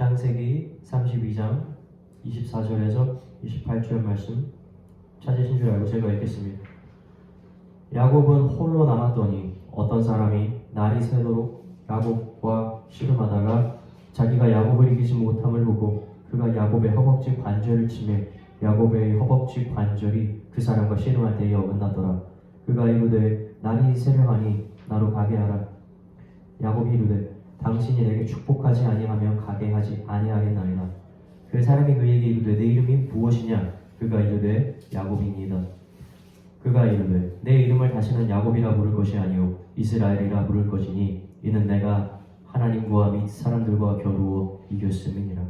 창세기 32장 24절에서 28절 말씀 찾으신 줄 알고 제가 읽겠습니다. 야곱은 홀로 남았더니 어떤 사람이 날이 새도록 야곱과 씨름하다가 자기가 야곱을 이기지 못함을 보고 그가 야곱의 허벅지 관절을 치매 야곱의 허벅지 관절이 그 사람과 씨름할 때에 어긋나더라. 그가 이르되 날이 새려하니 나로 가게 하라. 야곱이 이르되 당신이 내게 축복하지 아니하면 가게 하지 아니하겠나이다. 그 사람이 그에게 이르되 내 이름이 무엇이냐? 그가 이르되 야곱이니이다. 그가 이르되 내 이름을 다시는 야곱이라 부를 것이 아니요 이스라엘이라 부를 것이니 이는 내가 하나님과 및 사람들과 겨루어 이겼음이니라.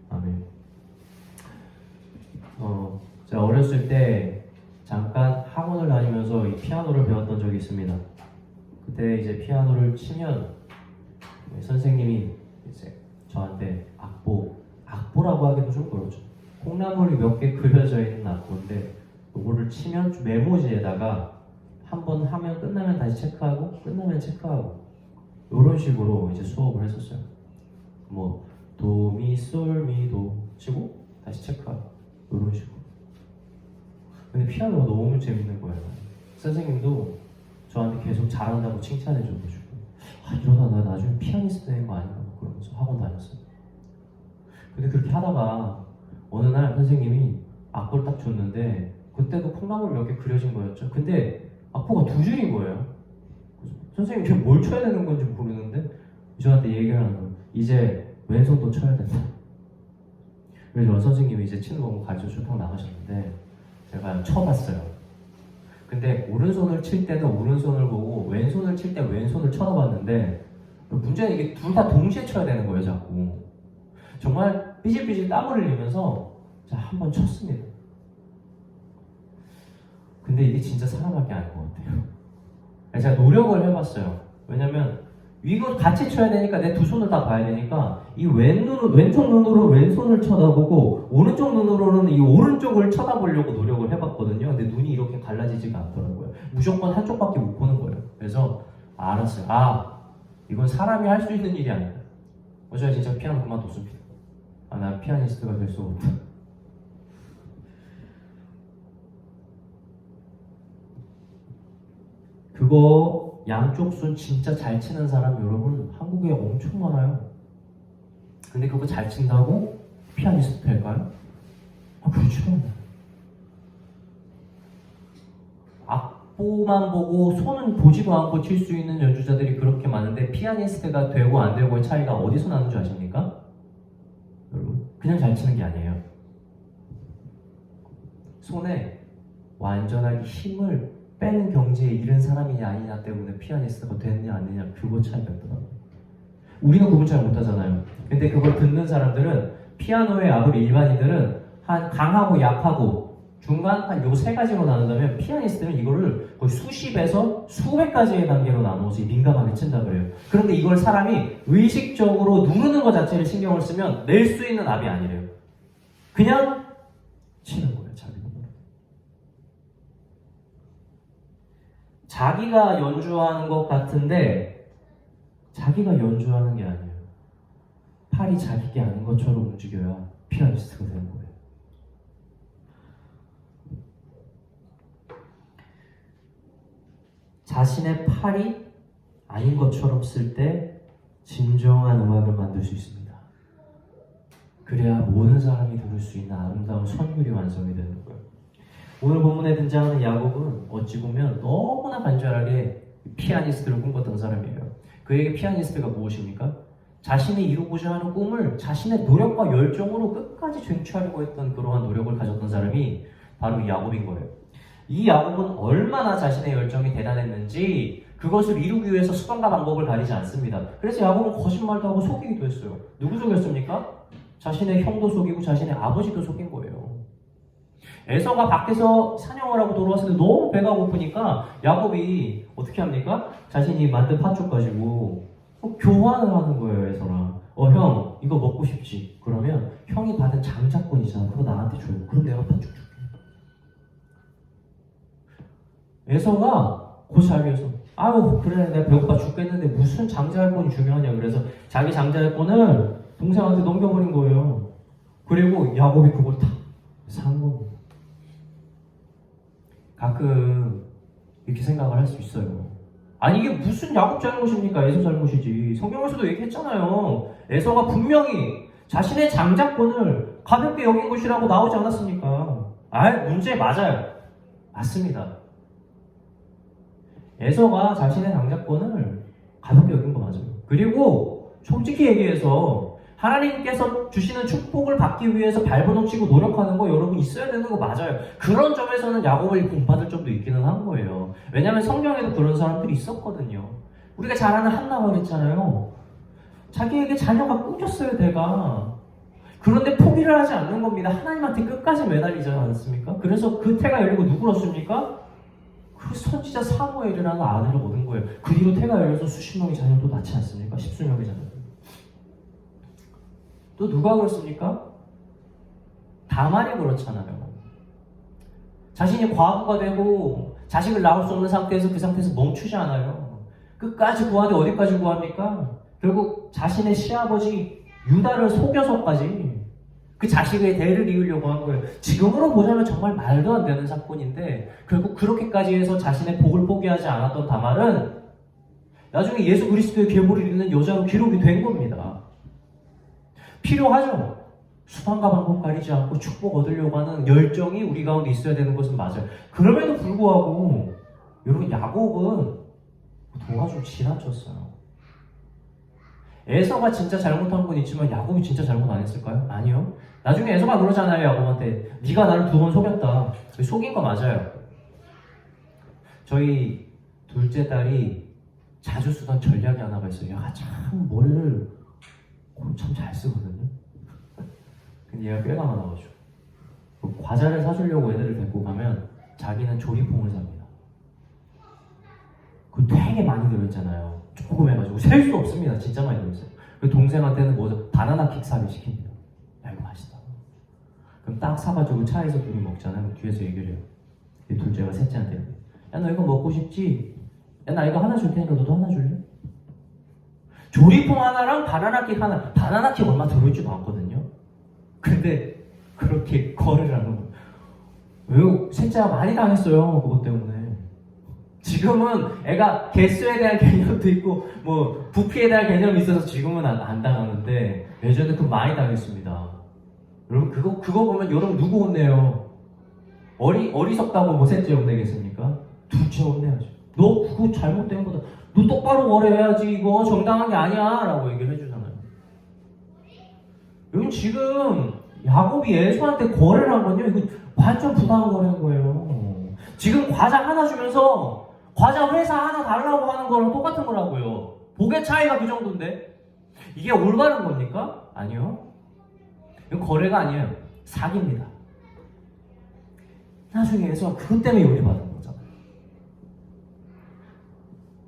아멘. 제가 어렸을 때 잠깐 학원을 다니면서 이 피아노를 배웠던 적이 있습니다. 그때 이제 피아노를 치면 선생님이 이제 저한테 악보라고 하기도 좀 그렇죠. 콩나물이 몇 개 그려져 있는 악보인데 이거를 치면 메모지에다가 한번 하면 끝나면 다시 체크하고 끝나면 체크하고 이런 식으로 이제 수업을 했었어요. 뭐 도미솔미도 치고 다시 체크하고 이런 식으로. 근데 피아노가 너무 재밌는 거예요. 선생님도 저한테 계속 잘한다고 칭찬해줘가지고 이러다 나 나중에 피아니스트 되는 거 아닌가 그러면서 학원 다녔어요. 근데 그렇게 하다가 어느 날 선생님이 악보를 딱 줬는데 그때도 콩나물 몇 개 그려진 거였죠. 근데 악보가 두 줄인 거예요. 선생님이 뭘 쳐야 되는 건지 모르는데 저한테 얘기를 하는 거예요. 이제 왼손도 쳐야 된다. 그래서 선생님이 이제 치는 거 가르쳐 주고 나가셨는데 제가 쳐봤어요. 근데 오른손을 칠 때는 오른손을 보고 왼손을 칠 때 왼손을 쳐다봤는데 문제는 이게 둘 다 동시에 쳐야 되는 거예요. 자꾸 정말 삐질삐질 땀을 흘리면서 한번 쳤습니다. 근데 이게 진짜 사람밖에 아닌 것 같아요. 제가 노력을 해봤어요. 왜냐면 이걸 같이 쳐야 되니까 내 두 손을 다 봐야 되니까 이 왼쪽 눈으로 왼손을 쳐다보고 오른쪽 눈으로는 이 오른쪽을 쳐다보려고 노력을 해봤거든요. 근데 눈이 이렇게 갈라지지가 않더라고요. 무조건 한쪽밖에 못 보는 거예요. 그래서 알았어요. 이건 사람이 할 수 있는 일이 아니다. 제가 진짜 피아노 그만뒀습니다. 난 피아니스트가 될 수 없다. 그거 양쪽 손 진짜 잘 치는 사람 여러분 한국에 엄청 많아요. 근데 그거 잘 친다고 피아니스트 될까요? 그렇죠. 악보만 보고 손은 보지도 않고 칠 수 있는 연주자들이 그렇게 많은데 피아니스트가 되고 안 되고의 차이가 어디서 나는 줄 아십니까? 여러분 그냥 잘 치는 게 아니에요. 손에 완전하게 힘을 빼는 경지에 이른 사람이냐 아니냐 때문에 피아니스트가 됐냐 안 됐냐 그거 차이가 있더라고요. 우리는 구분 잘 못하잖아요. 근데 그걸 듣는 사람들은 피아노의 악을 일반인들은 한 강하고 약하고 중간 한 요 세 가지로 나눈다면 피아니스트는 이거를 거의 수십에서 수백 가지의 단계로 나누어서 민감하게 친다 그래요. 그런데 이걸 사람이 의식적으로 누르는 것 자체를 신경을 쓰면 낼 수 있는 악이 아니래요. 그냥 치는 거예요. 자기가 연주하는 것 같은데 자기가 연주하는 게 아니에요. 팔이 자기 게 아닌 것처럼 움직여야 피아니스트가 되는 거예요. 자신의 팔이 아닌 것처럼 쓸 때 진정한 음악을 만들 수 있습니다. 그래야 모든 사람이 들을 수 있는 아름다운 선율이 완성이 되는 거예요. 오늘 본문에 등장하는 야곱은 어찌 보면 너무나 간절하게 피아니스트를 꿈꿨던 사람이에요. 그에게 피아니스트가 무엇입니까? 자신이 이루고자 하는 꿈을 자신의 노력과 열정으로 끝까지 쟁취하려고 했던 그러한 노력을 가졌던 사람이 바로 이 야곱인 거예요. 이 야곱은 얼마나 자신의 열정이 대단했는지 그것을 이루기 위해서 수단과 방법을 가리지 않습니다. 그래서 야곱은 거짓말도 하고 속이기도 했어요. 누구 속였습니까? 자신의 형도 속이고 자신의 아버지도 속인 거예요. 에서가 밖에서 사냥을 하고 돌아왔을 때 너무 배가 고프니까 야곱이 어떻게 합니까? 자신이 만든 팥죽 가지고 교환을 하는 거예요. 에서랑 형 이거 먹고 싶지? 그러면 형이 받은 장자권 있잖아. 그거 나한테 줘요. 그럼 내가 팥죽 줄게. 에서가 그 자리에서 그래 내가 배고파 죽겠는데 무슨 장자권이 중요하냐. 그래서 자기 장자권을 동생한테 넘겨버린 거예요. 그리고 야곱이 그걸 다 산 겁니다. 가끔 이렇게 생각을 할 수 있어요. 아니 이게 무슨 야곱 잘못입니까? 에서 잘못이지. 성경에서도 얘기했잖아요. 에서가 분명히 자신의 장자권을 가볍게 여긴 것이라고 나오지 않았습니까? 문제 맞아요. 맞습니다. 에서가 자신의 장자권을 가볍게 여긴 거 맞아요. 그리고 솔직히 얘기해서 하나님께서 주시는 축복을 받기 위해서 발버둥치고 노력하는 거 여러분 있어야 되는 거 맞아요. 그런 점에서는 야곱을 본받을 점도 있기는 한 거예요. 왜냐하면 성경에도 그런 사람들이 있었거든요. 우리가 잘 아는 한나가 그랬잖아요. 자기에게 자녀가 끊겼어요, 대가. 그런데 포기를 하지 않는 겁니다. 하나님한테 끝까지 매달리지 않았습니까? 그래서 그 태가 열리고 누구를 얻습니까? 그 선지자 사무엘이라는 아들을 얻은 거예요. 그 뒤로 태가 열려서 수십 명의 자녀도 낳지 않습니까? 십수명의 자녀. 또 누가 그렇습니까? 다말이 그렇잖아요. 자신이 과부가 되고 자식을 낳을 수 없는 상태에서 그 상태에서 멈추지 않아요. 끝까지 구하되 어디까지 구합니까? 결국 자신의 시아버지 유다를 속여서까지 그 자식의 대를 이으려고 한 거예요. 지금으로 보자면 정말 말도 안 되는 사건인데 결국 그렇게까지 해서 자신의 복을 포기하지 않았던 다말은 나중에 예수 그리스도의 계보를 잇는 여자로 기록이 된 겁니다. 필요하죠. 수단과 방법 가리지 않고 축복 얻으려고 하는 열정이 우리 가운데 있어야 되는 것은 맞아요. 그럼에도 불구하고 여러분 야곱은 도가 좀 지나쳤어요. 에서가 진짜 잘못한 건 있지만 야곱이 진짜 잘못 안 했을까요? 아니요. 나중에 에서가 그러잖아요. 야곱한테 네가 나를 2번 속였다. 속인 거 맞아요. 저희 둘째 딸이 자주 쓰던 전략이 하나가 있어요. 얘가 참 머리를 참 잘 쓰거든요. 근데 얘가 꾀가 많아가지고 과자를 사주려고 애들을 데리고 가면 자기는 조리퐁을 삽니다. 그거 되게 많이 들어있잖아요. 조금 해가지고 셀 수 없습니다. 진짜 많이 들어있어요. 그 동생한테는 뭐죠? 바나나 킥 사게 시킵니다. 야 이거 맛있다. 그럼 딱 사가지고 차에서 둘이 먹잖아요. 그럼 뒤에서 얘기를 해요. 둘째가 셋째한테 야 너 이거 먹고 싶지? 야 나 이거 하나 줄 테니까 너도 하나 줄래? 조리퐁 하나랑 바나나킥 하나. 바나나킥 얼마 들어있지도 않거든요. 근데 그렇게 거래를 하는 거예요. 왜요? 셋째가 많이 당했어요. 그것 때문에. 지금은 애가 개수에 대한 개념도 있고 뭐 부피에 대한 개념이 있어서 지금은 안 당하는데 예전에 그 많이 당했습니다. 여러분 그거 보면 여러분 누구 혼내요? 어리석다고 뭐 셋째 혼내겠습니까? 둘째 혼내야죠. 너 그거 잘못된 거다. 너 똑바로 거래해야지. 이거 정당한 게 아니야 라고 얘기를 해주잖아요. 여러분 지금 야곱이 에서한테 거래를 한 건요 이거 완전 부당한 거래인 거예요. 지금 과자 하나 주면서 과자 회사 하나 달라고 하는 거랑 똑같은 거라고요. 복의 차이가 그 정도인데 이게 올바른 겁니까? 아니요. 이건 거래가 아니에요. 사기입니다. 나중에 에서가 그것 때문에 요리받은 거잖아요.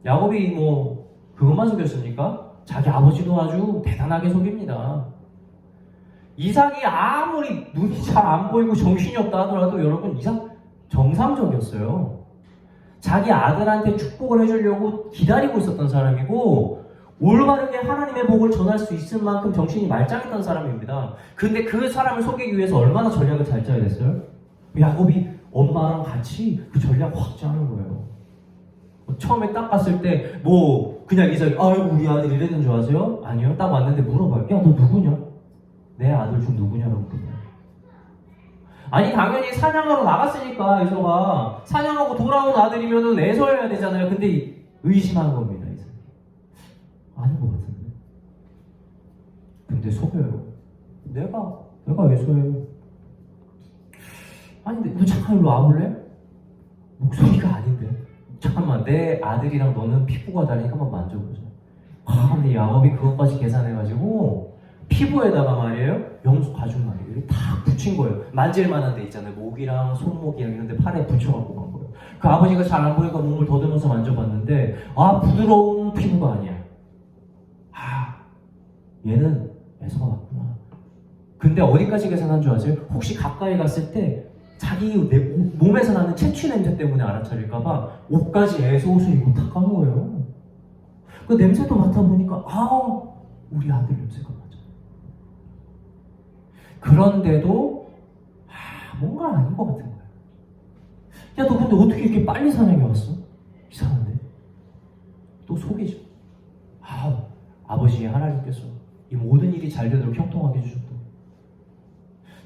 야곱이 뭐 그것만 속였습니까? 자기 아버지도 아주 대단하게 속입니다. 이삭이 아무리 눈이 잘 안 보이고 정신이 없다 하더라도 여러분 이삭 정상적이었어요. 자기 아들한테 축복을 해주려고 기다리고 있었던 사람이고 올바르게 하나님의 복을 전할 수 있을 만큼 정신이 말짱했던 사람입니다. 근데 그 사람을 속이기 위해서 얼마나 전략을 잘 짜야 됐어요? 야곱이 엄마랑 같이 그 전략 확 짜는 거예요. 처음에 딱 갔을 때 뭐 그냥 이삭이 아이고 우리 아들 이랬는 줄 아세요? 아니요. 딱 왔는데 물어봐요. 야 너 누구냐? 내 아들 중 누구냐라고 물어봐요. 아니 당연히 사냥하러 나갔으니까 에서가 사냥하고 돌아온 아들이면은 에서여야 되잖아요. 근데 의심한 겁니다. 이삭이. 아닌 것 같은데. 근데 속여요. 내가 에서예요. 아니 근데 너 잠깐 일로 와볼래? 목소리가 아닌데. 잠깐만 내 아들이랑 너는 피부가 다르니까 한번 만져보자. 근데 야곱이 그것까지 계산해가지고 피부에다가 말이에요 염소 가죽 말이에요 다 붙인 거예요. 만질 만한 데 있잖아요. 목이랑 손목이랑 이런 데 팔에 붙여갖고 간 거예요. 그 아버지가 잘 안 보니까 몸을 더듬어서 만져봤는데 부드러운 피부가 아니야. 얘는 에서가 맞구나. 근데 어디까지 계산한 줄 아세요? 혹시 가까이 갔을 때 자기 몸에서 나는 채취 냄새 때문에 알아차릴까봐 옷까지 에서 옷을 입고 다 깐 거예요. 그 냄새도 맡아보니까 우리 아들 냄새가 맞아. 그런데도 뭔가 아닌 것 같은 거야. 야, 너 근데 어떻게 이렇게 빨리 사냥해 왔어? 이상한데? 또 속이죠. 아버지 하나님께서 이 모든 일이 잘 되도록 형통하게 해주셨다.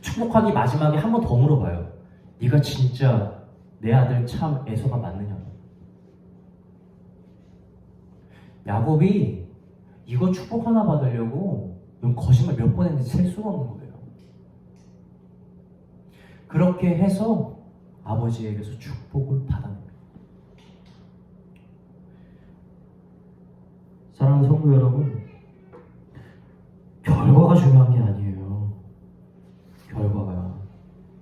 축복하기 마지막에 한 번 더 물어봐요. 네가 진짜 내 아들 참 에서가 맞느냐고. 야곱이 이거 축복 하나 받으려고 거짓말 몇 번 했는지 셀 수가 없는 거예요. 그렇게 해서 아버지에게서 축복을 받아냅니다. 사랑하는 성도 여러분, 결과가 중요한 게 아니에요. 결과가.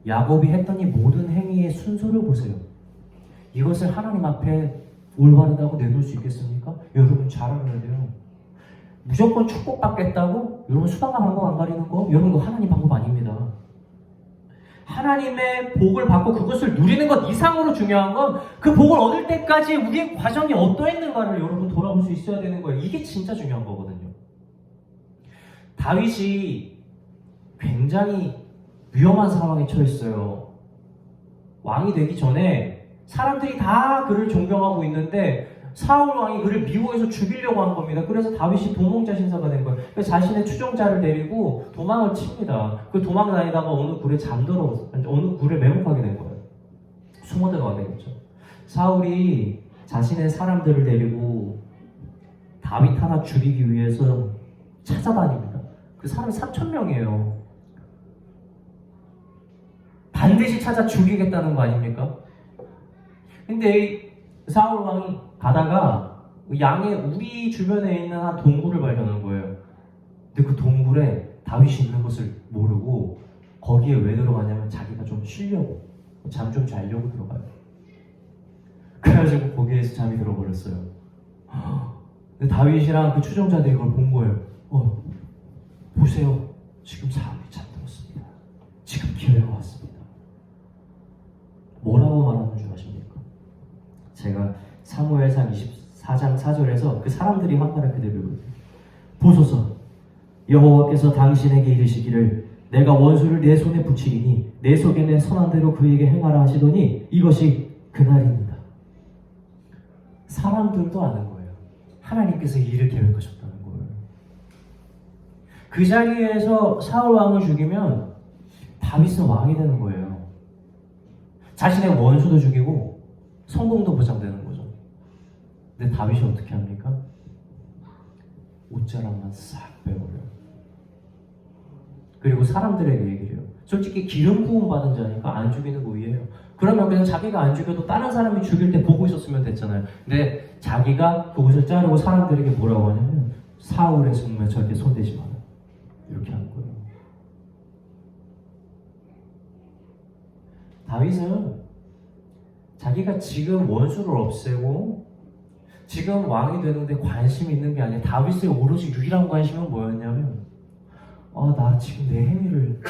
야곱이 했던 이 모든 행위의 순서를 보세요. 이것을 하나님 앞에 올바르다고 내놓을 수 있겠습니까? 여러분 잘 알아야 돼요. 무조건 축복받겠다고 여러분 수단과 방법 안 가리는 거, 여러분 그거 하나님 방법 아닙니다. 하나님의 복을 받고 그것을 누리는 것 이상으로 중요한 건 그 복을 얻을 때까지 우리의 과정이 어떠했는가를 여러분 돌아볼 수 있어야 되는 거예요. 이게 진짜 중요한 거거든요. 다윗이 굉장히 위험한 상황에 처했어요. 왕이 되기 전에 사람들이 다 그를 존경하고 있는데 사울 왕이 그를 미워해서 죽이려고 한 겁니다. 그래서 다윗이 도몽자 신사가 된 거예요. 그래서 자신의 추종자를 데리고 도망을 칩니다. 그 도망 다니다가 어느 굴에 어느 굴에 매복하게 된 거예요. 숨어 들어가게 됐죠. 사울이 자신의 사람들을 데리고 다윗 하나 죽이기 위해서 찾아다닙니다. 그 사람이 3,000명이에요. 반드시 찾아 죽이겠다는 거 아닙니까? 근데 사울 왕이 가다가 양의 우리 주변에 있는 한 동굴을 발견한 거예요. 근데 그 동굴에 다윗이 있는 것을 모르고 거기에 왜 들어가냐면 자기가 좀 쉬려고, 잠 좀 자려고 들어가요. 그래가지고 거기에서 잠이 들어버렸어요. 근데 다윗이랑 그 추종자들이 그걸 본 거예요. 보세요. 지금 사울이 잠들었습니다. 지금 기회가 왔습니다. 뭐라고 말하는 줄 아십니까? 제가 사무엘상 24장 4절에서 그 사람들이 한 말을 그대로 읽어요. 보소서, 여호와께서 당신에게 이르시기를 내가 원수를 내 손에 붙이리니 내 속에 내 선한 대로 그에게 행하라 하시더니 이것이 그날입니다. 사람들도 아는 거예요. 하나님께서 이 일을 계획하셨다는 거예요. 그 자리에서 사울 왕을 죽이면 다윗은 왕이 되는 거예요. 자신의 원수도 죽이고 성공도 보장되는 거죠. 근데 다윗이 어떻게 합니까? 옷자락만 싹 빼버려요. 그리고 사람들에게 얘기를 해요. 솔직히 기름 부음 받은 자니까 안 죽이는 거 의예요. 그러면 그냥 자기가 안 죽여도 다른 사람이 죽일 때 보고 있었으면 됐잖아요. 근데 자기가 그 옷을 자르고 사람들에게 뭐라고 하냐면 사울의 승무에 절대 손대지 마라. 이렇게 하는 거예요. 다윗은 자기가 지금 원수를 없애고 지금 왕이 되는데 관심이 있는 게 아니라 다윗의 오롯이 유일한 관심은 뭐였냐면 나 지금 내 행위를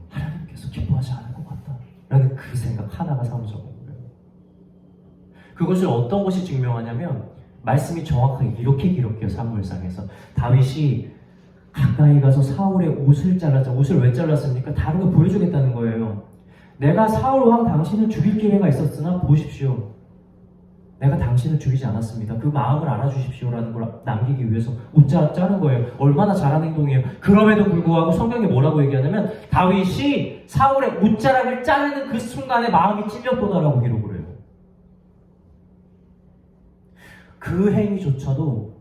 하나님께서 기뻐하지 않을 것 같다 라는 그 생각 하나가 사무적인 거예요. 그것을 어떤 것이 증명하냐면 말씀이 정확하게 이렇게 기록해요. 사무엘상에서 다윗이 가까이 가서 사울의 옷을 잘랐죠. 옷을 왜 잘랐습니까? 다른 걸 보여주겠다는 거예요. 내가 사울 왕 당신을 죽일 기회가 있었으나 보십시오. 내가 당신을 죽이지 않았습니다. 그 마음을 알아주십시오라는 걸 남기기 위해서 옷 자른 거예요. 얼마나 잘하는 행동이에요. 그럼에도 불구하고 성경이 뭐라고 얘기하냐면 다윗이 사울의 옷자락을 자르는 그 순간에 마음이 찔렸도다라고 기록을 해요. 그 행위조차도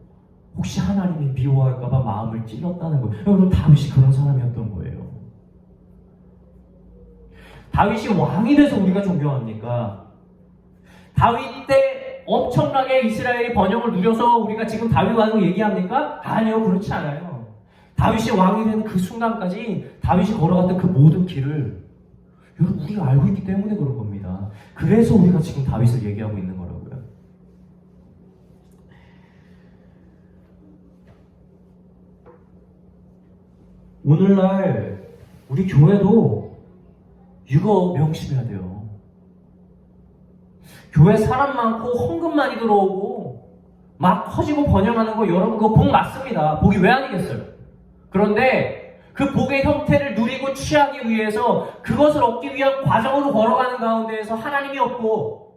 혹시 하나님이 미워할까봐 마음을 찔렀다는 거예요. 여러분 다윗이 그런 사람이었던 거예요. 다윗이 왕이 돼서 우리가 존경합니까? 다윗 때 엄청나게 이스라엘이 번영을 누려서 우리가 지금 다윗 왕을 얘기합니까? 아니요, 그렇지 않아요. 다윗이 왕이 된 그 순간까지 다윗이 걸어갔던 그 모든 길을 여러분 우리가 알고 있기 때문에 그런 겁니다. 그래서 우리가 지금 다윗을 얘기하고 있는 거라고요. 오늘날 우리 교회도 이거 명심해야 돼요. 교회 사람 많고 헌금 많이 들어오고 막 커지고 번영하는 거 여러분 그거 복 맞습니다. 복이 왜 아니겠어요? 그런데 그 복의 형태를 누리고 취하기 위해서 그것을 얻기 위한 과정으로 걸어가는 가운데에서 하나님이 없고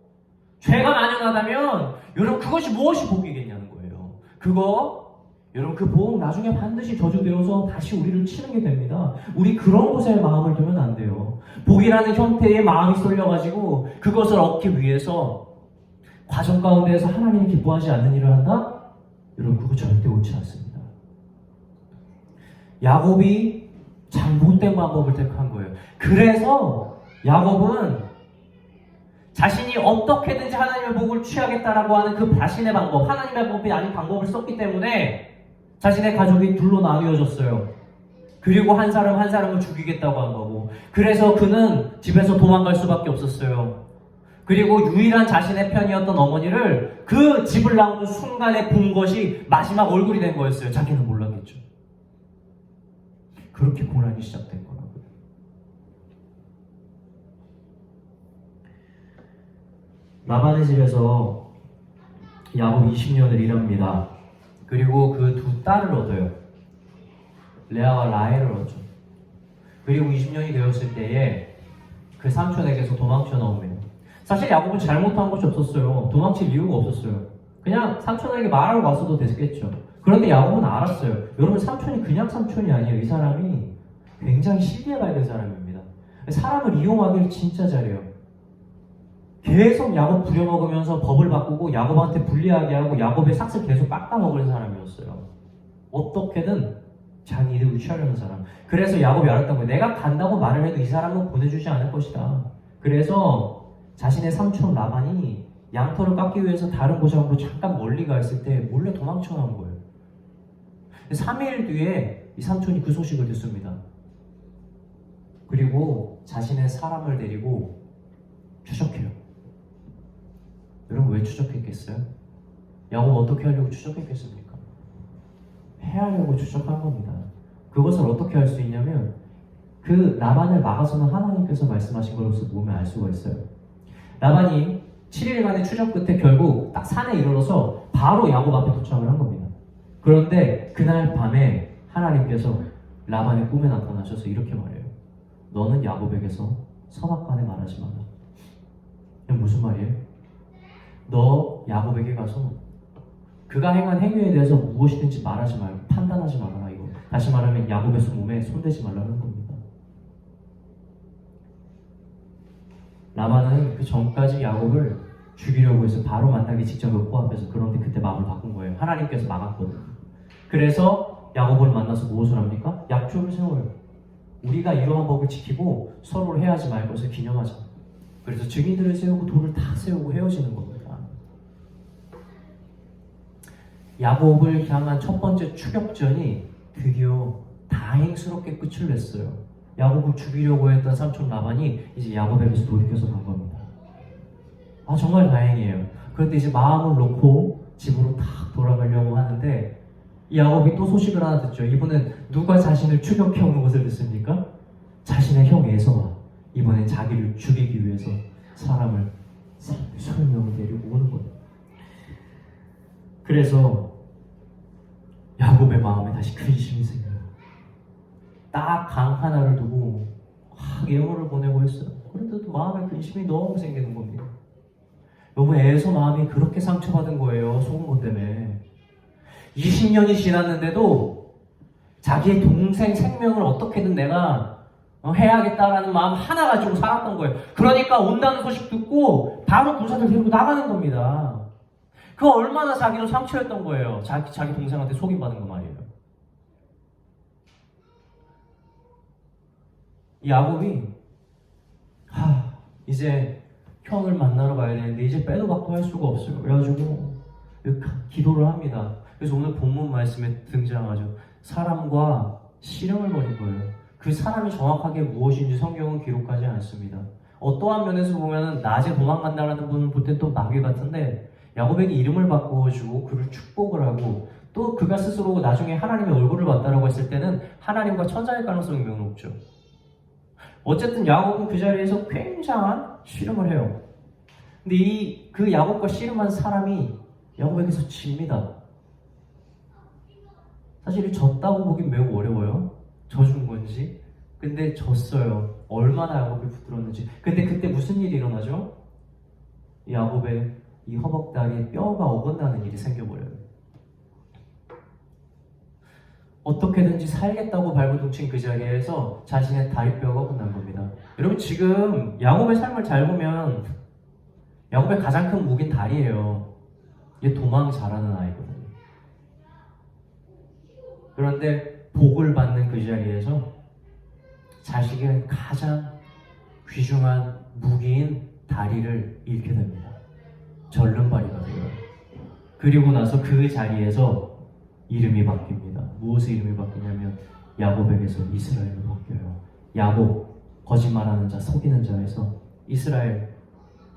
죄가 만연하다면 여러분 그것이 무엇이 복이겠냐는 거예요. 여러분 그 복 나중에 반드시 저주되어서 다시 우리를 치는 게 됩니다. 우리 그런 곳에 마음을 두면 안 돼요. 복이라는 형태의 마음이 쏠려가지고 그것을 얻기 위해서 과정 가운데에서 하나님이 기뻐하지 않는 일을 한다? 여러분 그거 절대 옳지 않습니다. 야곱이 잘못된 방법을 택한 거예요. 그래서 야곱은 자신이 어떻게든지 하나님의 복을 취하겠다라고 하는 그 자신의 방법, 하나님의 방법이 아닌 방법을 썼기 때문에 자신의 가족이 둘로 나뉘어졌어요. 그리고 한 사람 한 사람을 죽이겠다고 한 거고, 그래서 그는 집에서 도망갈 수밖에 없었어요. 그리고 유일한 자신의 편이었던 어머니를 그 집을 나오는 순간에 본 것이 마지막 얼굴이 된 거였어요. 자기는 몰랐겠죠. 그렇게 고난이 시작된 거라고요. 라반의 집에서 야곱 20년을 일합니다. 그리고 그 두 딸을 얻어요. 레아와 라헬을 얻죠. 그리고 20년이 되었을 때에 그 삼촌에게서 도망쳐 나옵니다. 사실 야곱은 잘못한 것이 없었어요. 도망칠 이유가 없었어요. 그냥 삼촌에게 말하고 왔어도 됐겠죠. 그런데 야곱은 알았어요. 여러분 삼촌이 그냥 삼촌이 아니에요. 이 사람이 굉장히 신뢰해봐야 될 사람입니다. 사람을 이용하기를 진짜 잘해요. 계속 야곱 부려먹으면서 법을 바꾸고 야곱한테 불리하게 하고 야곱의 삭을 계속 깎아먹을 사람이었어요. 어떻게든 자기 이득을 취하려는 사람. 그래서 야곱이 알았던 거예요. 내가 간다고 말을 해도 이 사람은 보내주지 않을 것이다. 그래서 자신의 삼촌 라반이 양털을 깎기 위해서 다른 고장으로 잠깐 멀리 가 있을 때 몰래 도망쳐 나온 거예요. 3일 뒤에 이 삼촌이 그 소식을 듣습니다. 그리고 자신의 사람을 데리고 추적해요. 여러분 왜 추적했겠어요? 야곱 어떻게 하려고 추적했겠습니까? 해하려고 추적한 겁니다. 그것을 어떻게 할 수 있냐면 그 라반을 막아서는 하나님께서 말씀하신 것으로 보면 알 수가 있어요. 라반이 7일간의 추적 끝에 결국 딱 산에 이르러서 바로 야곱 앞에 도착을 한 겁니다. 그런데 그날 밤에 하나님께서 라반의 꿈에 나타나셔서 이렇게 말해요. 너는 야곱에게서 선악간에 말하지 마라. 이게 무슨 말이에요? 너 야곱에게 가서 그가 행한 행위에 대해서 무엇이든지 말하지 말고 판단하지 말아라. 이거 다시 말하면 야곱의 몸에 손대지 말라는 겁니다. 라반은 그 전까지 야곱을 죽이려고 해서 바로 만나기 직전에 코앞에서, 그런데 그때 마음을 바꾼 거예요. 하나님께서 막았거든요. 그래서 야곱을 만나서 무엇을 합니까? 약조를 세워요. 우리가 이러한 법을 지키고 서로를 해하지 말 것을 기념하자. 그래서 증인들을 세우고 돌을 다 세우고 헤어지는 겁니다. 야곱을 향한 첫 번째 추격전이 드디어 다행스럽게 끝을 냈어요. 야곱을 죽이려고 했던 삼촌 라반이 이제 야곱에게서 돌이켜서 간 겁니다. 정말 다행이에요. 그런데 이제 마음을 놓고 집으로 탁 돌아가려고 하는데 야곱이 또 소식을 하나 듣죠. 이번엔 누가 자신을 추격해오는 것을 듣습니까? 자신의 형 에서가 이번엔 자기를 죽이기 위해서 사람을 30명을 데리고 오는 거예요. 그래서 야곱의 마음에 다시 근심이 생겨요. 딱 강 하나를 두고 예언을 보내고 했어요. 그런데도 마음에 근심이 너무 생기는 겁니다. 여러분 에서 마음이 그렇게 상처받은 거예요. 속은 것 때문에. 20년이 지났는데도 자기의 동생 생명을 어떻게든 내가 해야겠다라는 마음 하나 가지고 살았던 거예요. 그러니까 온다는 소식 듣고 바로 군사들 데리고 나가는 겁니다. 그거 얼마나 자기로 상처였던 거예요. 자기 동생한테 속임받은 거 말이에요. 이 야곱이 이제 형을 만나러 가야 되는데 이제 빼도 박도 할 수가 없어요. 그래가지고 기도를 합니다. 그래서 오늘 본문 말씀에 등장하죠. 사람과 씨름을 벌인 거예요. 그 사람이 정확하게 무엇인지 성경은 기록하지 않습니다. 어떠한 면에서 보면 낮에 도망간다라는 분은 볼 때 또 마귀 같은데 야곱에게 이름을 바꿔주고 그를 축복을 하고 또 그가 스스로 나중에 하나님의 얼굴을 봤다라고 했을 때는 하나님과 천자일 가능성이 매우 높죠. 어쨌든 야곱은 그 자리에서 굉장한 씨름을 해요. 근데 그 야곱과 씨름한 사람이 야곱에게서 집니다. 사실 졌다고 보기 매우 어려워요. 져준 거예요. 근데 졌어요. 얼마나 야곱이 붙들었는지. 근데 그때 무슨 일이 일어나죠? 야곱의 이 허벅다리에 뼈가 어긋나는 일이 생겨버려요. 어떻게든지 살겠다고 발버둥친 그 자리에서 자신의 다리뼈가 어긋난 겁니다. 여러분, 지금 야곱의 삶을 잘 보면 야곱의 가장 큰 무기는 다리예요. 얘 도망 잘하는 아이거든요. 그런데 복을 받는 그 자리에서 자식의 가장 귀중한 무기인 다리를 잃게 됩니다. 절름발이가 돼요. 그리고 나서 그 자리에서 이름이 바뀝니다. 무엇의 이름이 바뀌냐면 야곱에게서 이스라엘로 바뀌어요. 야곱, 거짓말하는 자, 속이는 자에서 이스라엘,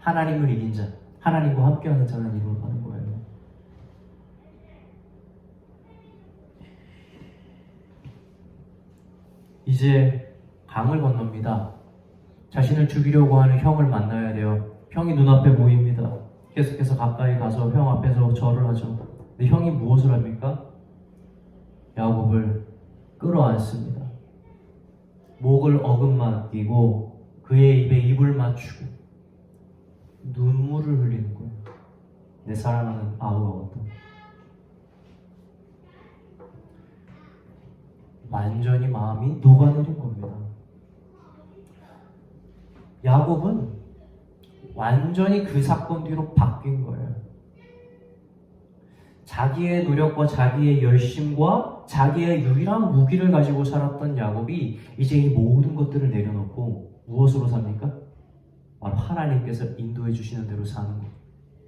하나님을 이긴 자, 하나님과 함께하는 자는 이름을 받는 거예요. 이제 강을 건넙니다. 자신을 죽이려고 하는 형을 만나야 돼요. 형이 눈앞에 보입니다. 계속해서 가까이 가서 형 앞에서 절을 하죠. 근데 형이 무엇을 합니까? 야곱을 끌어안습니다. 목을 어긋맞기고 그의 입에 입을 맞추고 눈물을 흘리는 거예요. 내 사랑하는 아우가 완전히 마음이 녹아내린 겁니다. 야곱은 완전히 그 사건 뒤로 바뀐 거예요. 자기의 노력과 자기의 열심과 자기의 유일한 무기를 가지고 살았던 야곱이 이제 이 모든 것들을 내려놓고 무엇으로 삽니까? 바로 하나님께서 인도해 주시는 대로 사는 것.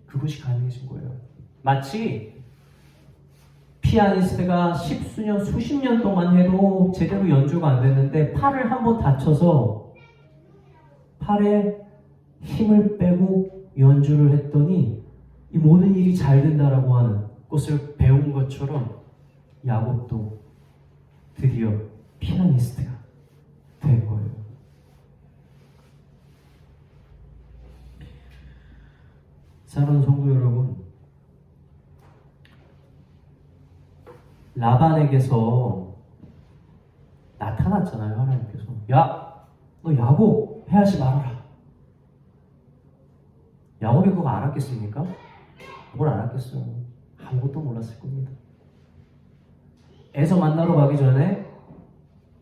그것이 가능해진 거예요. 마치 피아니스트가 십수년, 수십 년 동안 해도 제대로 연주가 안 됐는데 팔을 한번 다쳐서 팔에 힘을 빼고 연주를 했더니 이 모든 일이 잘 된다라고 하는 것을 배운 것처럼 야곱도 드디어 피아니스트가 된 거예요. 사랑하는 성도 여러분, 라반에게서 나타났잖아요. 하나님께서 야, 너 야곱 해하지 말아라. 야곱이 그거 알았겠습니까? 뭘 알았겠어요. 아무것도 몰랐을 겁니다. 에서 만나러 가기 전에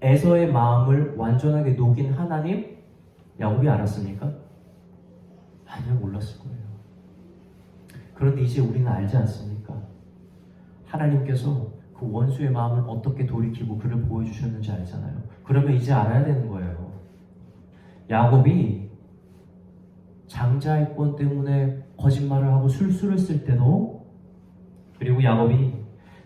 에서의 마음을 완전하게 녹인 하나님, 야곱이 알았습니까? 아니요, 몰랐을 거예요. 그런데 이제 우리는 알지 않습니까? 하나님께서 그 원수의 마음을 어떻게 돌이키고 그를 보여주셨는지 알잖아요. 그러면 이제 알아야 되는 거예요. 야곱이 장자의권 때문에 거짓말을 하고 술수를 쓸 때도, 그리고 야곱이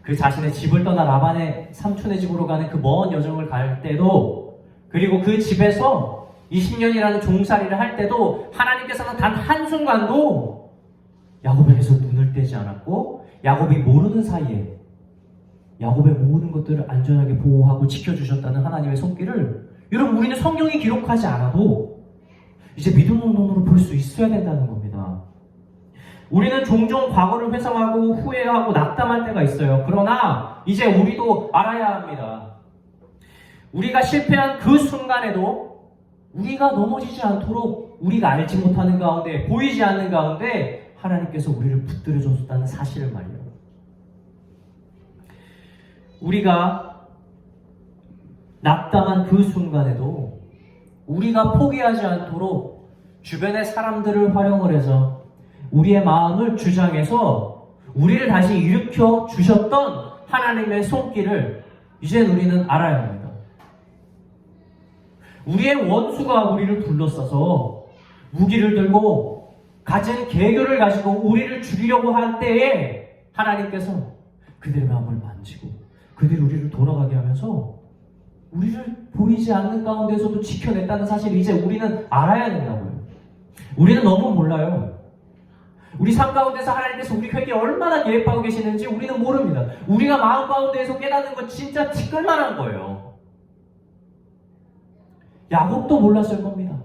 그 자신의 집을 떠나 라반의 삼촌의 집으로 가는 그 먼 여정을 갈 때도, 그리고 그 집에서 20년이라는 종살이를 할 때도 하나님께서는 단 한순간도 야곱에게서 눈을 떼지 않았고, 야곱이 모르는 사이에 야곱의 모든 것들을 안전하게 보호하고 지켜주셨다는 하나님의 손길을, 여러분, 우리는 성경이 기록하지 않아도 이제 믿음의 눈으로 볼 수 있어야 된다는 겁니다. 우리는 종종 과거를 회상하고 후회하고 낙담할 때가 있어요. 그러나 이제 우리도 알아야 합니다. 우리가 실패한 그 순간에도 우리가 넘어지지 않도록 우리가 알지 못하는 가운데, 보이지 않는 가운데 하나님께서 우리를 붙들어 줬다는 사실을 말이에요. 우리가 낙담한 그 순간에도 우리가 포기하지 않도록 주변의 사람들을 활용을 해서 우리의 마음을 주장해서 우리를 다시 일으켜 주셨던 하나님의 손길을 이제 우리는 알아야 합니다. 우리의 원수가 우리를 둘러싸서 무기를 들고 가진 계교를 가지고 우리를 죽이려고 할 때에 하나님께서 그들의 마음을 만지고 그들이 우리를 돌아가게 하면서 우리를 보이지 않는 가운데서도 지켜냈다는 사실을 이제 우리는 알아야 된다고요. 우리는 너무 몰라요. 우리 삶 가운데서 하나님께서 우리 회개에 얼마나 계획하고 계시는지 우리는 모릅니다. 우리가 마음 가운데에서 깨닫는 건 진짜 티끌만한 거예요. 야곱도 몰랐을 겁니다.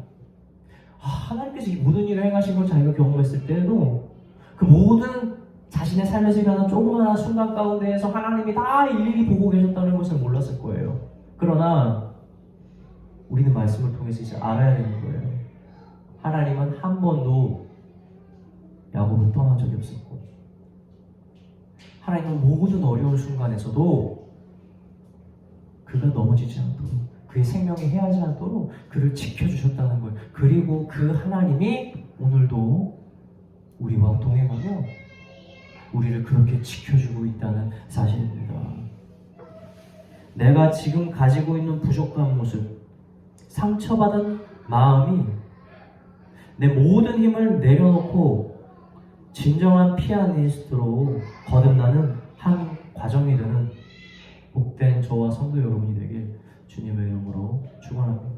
하나님께서 이 모든 일을 행하신 걸 자기가 경험했을 때도 그 모든 자신의 삶에서 일어난 조그마한 순간 가운데에서 하나님이 다 일일이 보고 계셨다는 것을 몰랐을 거예요. 그러나 우리는 말씀을 통해서 이제 알아야 되는 거예요. 하나님은 한 번도 야곱을 떠난 적이 없었고, 하나님은 모든 어려운 순간에서도 그가 넘어지지 않도록, 그의 생명이 해하지 않도록 그를 지켜주셨다는 거예요. 그리고 그 하나님이 오늘도 우리와 동행하며 우리를 그렇게 지켜주고 있다는 사실입니다. 내가 지금 가지고 있는 부족한 모습, 상처받은 마음이 내 모든 힘을 내려놓고 진정한 피아니스트로 거듭나는 한 과정이 되는 복된 저와 성도 여러분이 되길 주님의 이름으로 축원합니다.